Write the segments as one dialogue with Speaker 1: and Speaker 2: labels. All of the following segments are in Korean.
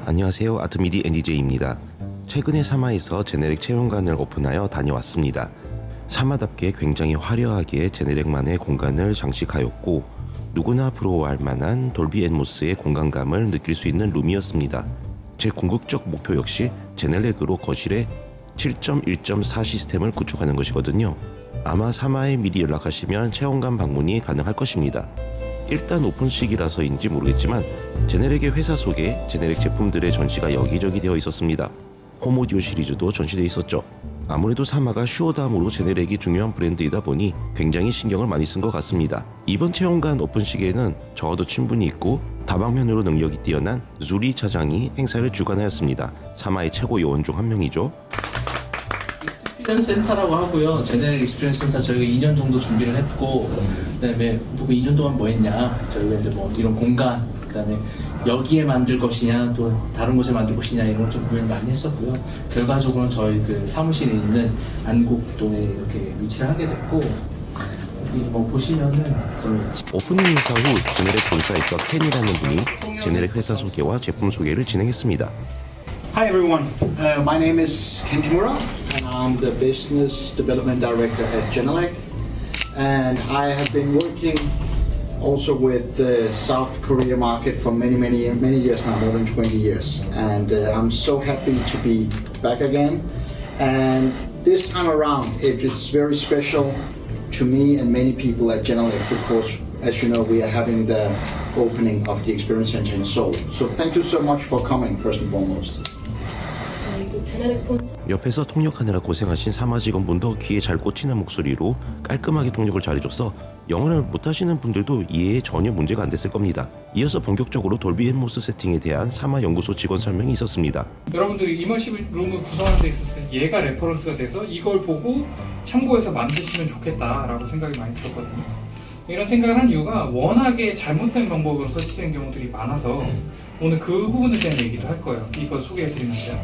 Speaker 1: 안녕하세요. 아트미디 NDJ입니다. 최근에 사마에서 제네릭 체험관을 오픈하여 다녀왔습니다. 사마답게 굉장히 화려하게 제네릭만의 공간을 장식하였고 누구나 부러워할 만한 돌비 앤모스의 공간감을 느낄 수 있는 룸이었습니다. 제 궁극적 목표 역시 제네릭으로 거실에 7.1.4 시스템을 구축하는 것이거든요. 아마 사마에 미리 연락하시면 체험관 방문이 가능할 것입니다. 일단 오픈 시기라서인지 모르겠지만 제네릭의 회사 속에 제네릭 제품들의 전시가 여기저기 되어 있었습니다. 홈오디오 시리즈도 전시되어 있었죠. 아무래도 사마가 슈어담으로 제네릭이 중요한 브랜드이다 보니 굉장히 신경을 많이 쓴 것 같습니다. 이번 체험관 오픈 시기에는 저와도 친분이 있고 다방면으로 능력이 뛰어난 주리 차장이 행사를 주관하였습니다. 사마의 최고 요원 중 한 명이죠.
Speaker 2: 익스피리언스 센터라고 하고요. 제네릭 익스피리언스 센터 저희가 2년 정도 준비를 했고, 그다음에 보고 2년 동안 뭐 했냐, 저희가 이제 뭐 이런 공간, 그다음에 여기에 만들 것이냐, 또 다른 곳에 만들 것이냐 이런 걸 좀 고민을 많이 했었고요. 결과적으로는 저희 그 사무실에 있는 안국동에 이렇게 위치를 하게 됐고, 여기 뭐 보시면은 저희
Speaker 1: 오프닝 인사 후 제네릭 본사에서 켄이라는 분이 제네릭 회사 소개와 제품 소개를 진행했습니다.
Speaker 3: Hi everyone, my name is Ken Kimura and I'm the Business Development Director at Genelec, and I have been working also with the South Korea market for many years now, more than 20 years, and I'm so happy to be back again. And this time around it is very special to me and many people at Genelec because, as you know, we are having the opening of the Experience Center in Seoul. So thank you so much for coming, first and foremost.
Speaker 1: 옆에서 통역하느라 고생하신 사마 직원분도 귀에 잘 꽂히는 목소리로 깔끔하게 통역을 잘해줘서 영어를 못하시는 분들도 이해에 전혀 문제가 안 됐을 겁니다. 이어서 본격적으로 돌비 앤모스 세팅에 대한 사마 연구소 직원 설명이 있었습니다.
Speaker 4: 여러분들이 이머시브 룸을 구성하는 데 있어서 얘가 레퍼런스가 돼서 이걸 보고 참고해서 만드시면 좋겠다라고 생각이 많이 들었거든요. 이런 생각을 한 이유가 워낙에 잘못된 방법으로 설치된 경우들이 많아서 오늘 그 부분에 대한 얘기도 할 거예요. 이걸 소개해드리면서요.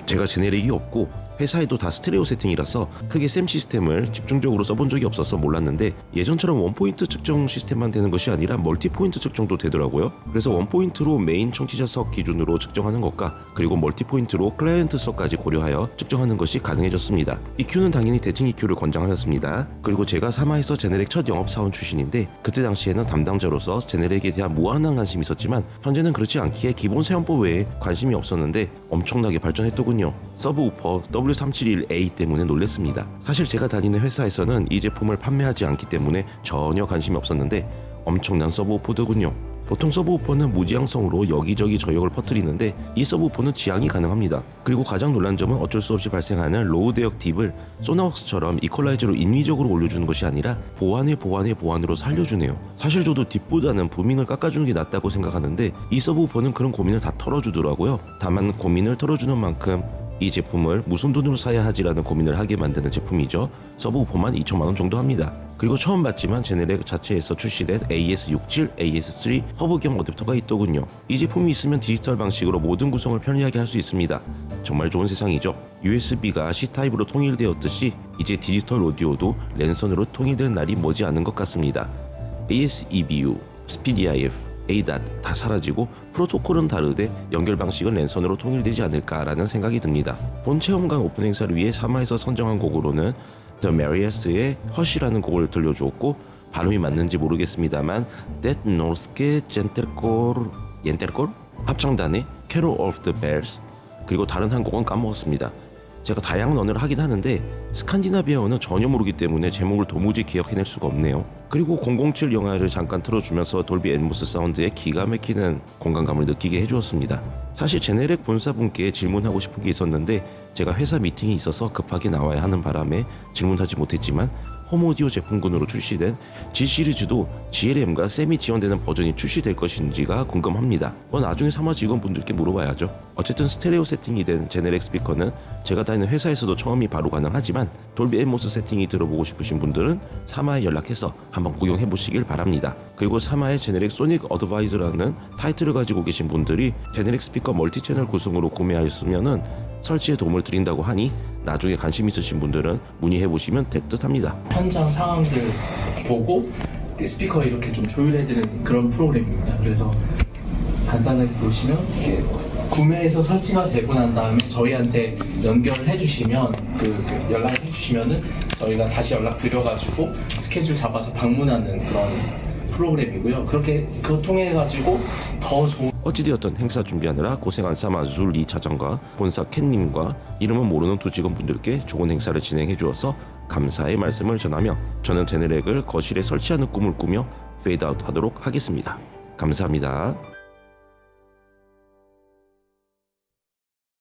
Speaker 1: 제가 제네릭이 없고 회사에도 다 스테레오 세팅이라서 크게 샘 시스템을 집중적으로 써본 적이 없어서 몰랐는데 예전처럼 원포인트 측정 시스템만 되는 것이 아니라 멀티포인트 측정도 되더라고요. 그래서 원포인트로 메인 청취자석 기준으로 측정하는 것과 그리고 멀티포인트로 클라이언트석까지 고려하여 측정하는 것이 가능해졌습니다. EQ는 당연히 대칭 EQ를 권장하였습니다. 그리고 제가 사마에서 제네릭 첫 영업사원 출신인데 그때 당시에는 담당자로서 제네릭에 대한 무한한 관심이 있었지만 현재는 그렇지 않기에 기본 사용법 외에 관심이 없었는데 엄청나게 발전했더군요. 서브우퍼 W371A 때문에 놀랬습니다. 사실 제가 다니는 회사에서는 이 제품을 판매하지 않기 때문에 전혀 관심이 없었는데 엄청난 서브우퍼더군요. 보통 서브우퍼는 무지향성으로 여기저기 저역을 퍼뜨리는데 이 서브우퍼는 지향이 가능합니다. 그리고 가장 놀란 점은 어쩔 수 없이 발생하는 로우 대역 딥을 소나웍스처럼 이퀄라이저로 인위적으로 올려주는 것이 아니라 보완으로 살려주네요. 사실 저도 딥보다는 부밍을 깎아주는 게 낫다고 생각하는데 이 서브우퍼는 그런 고민을 다 털어주더라고요. 다만 고민을 털어주는 만큼 이 제품을 무슨 돈으로 사야 하지라는 고민을 하게 만드는 제품이죠. 서브우퍼만 2천만원 정도 합니다. 그리고 처음 봤지만 제네릭 자체에서 출시된 AS67, AS3 허브 겸 어댑터가 있더군요. 이 제품이 있으면 디지털 방식으로 모든 구성을 편리하게 할 수 있습니다. 정말 좋은 세상이죠. USB가 C타입으로 통일되었듯이 이제 디지털 오디오도 랜선으로 통일된 날이 머지않은 것 같습니다. AS-EBU, SpeedIF, ADAT 다 사라지고 프로토콜은 다르되 연결 방식은 랜선으로 통일되지 않을까라는 생각이 듭니다. 본 체험관 오픈 행사를 위해 사마에서 선정한 곡으로는 The Marias의 허시라는 곡을 들려주었고 발음이 맞는지 모르겠습니다만 That Norske Jenterkor 합창단의 Carol of the Bells 그리고 다른 한 곡은 까먹었습니다. 제가 다양한 언어를 하긴 하는데 스칸디나비아어는 전혀 모르기 때문에 제목을 도무지 기억해낼 수가 없네요. 그리고 007 영화를 잠깐 틀어주면서 돌비 앤모스 사운드의 기가 막히는 공간감을 느끼게 해주었습니다. 사실 제네릭 본사분께 질문하고 싶은 게 있었는데 제가 회사 미팅이 있어서 급하게 나와야 하는 바람에 질문하지 못했지만 홈오디오 제품군으로 출시된 G 시리즈도 GLM과 셈이 지원되는 버전이 출시될 것인지가 궁금합니다. 나중에 사마 직원분들께 물어봐야죠. 어쨌든 스테레오 세팅이 된 제네릭 스피커는 제가 다니는 회사에서도 처음이 바로 가능하지만 돌비 앤모스 세팅이 들어보고 싶으신 분들은 사마에 연락해서 한번 구경해 보시길 바랍니다. 그리고 사마의 제네릭 소닉 어드바이저라는 타이틀을 가지고 계신 분들이 제네릭 스피커 멀티 채널 구성으로 구매하였으면은 설치에 도움을 드린다고 하니 나중에 관심 있으신 분들은 문의해 보시면 될 듯합니다.
Speaker 2: 현장 상황들 보고 스피커를 이렇게 좀 조율해드리는 그런 프로그램입니다. 그래서 간단하게 보시면 이렇게 구매해서 설치가 되고 난 다음에 저희한테 연결을 해주시면 연락을 해주시면은 저희가 다시 연락 드려가지고 스케줄 잡아서 방문하는 그런 프로그램이고요. 그거 통해 가지고 더 좋은
Speaker 1: 어찌되었든 행사 준비하느라 고생한 사마술 2차장과 본사 캣님과 이름은 모르는 두 직원분들께 좋은 행사를 진행해 주어서 감사의 말씀을 전하며 저는 제네렉을 거실에 설치하는 꿈을 꾸며 페이드아웃 하도록 하겠습니다. 감사합니다.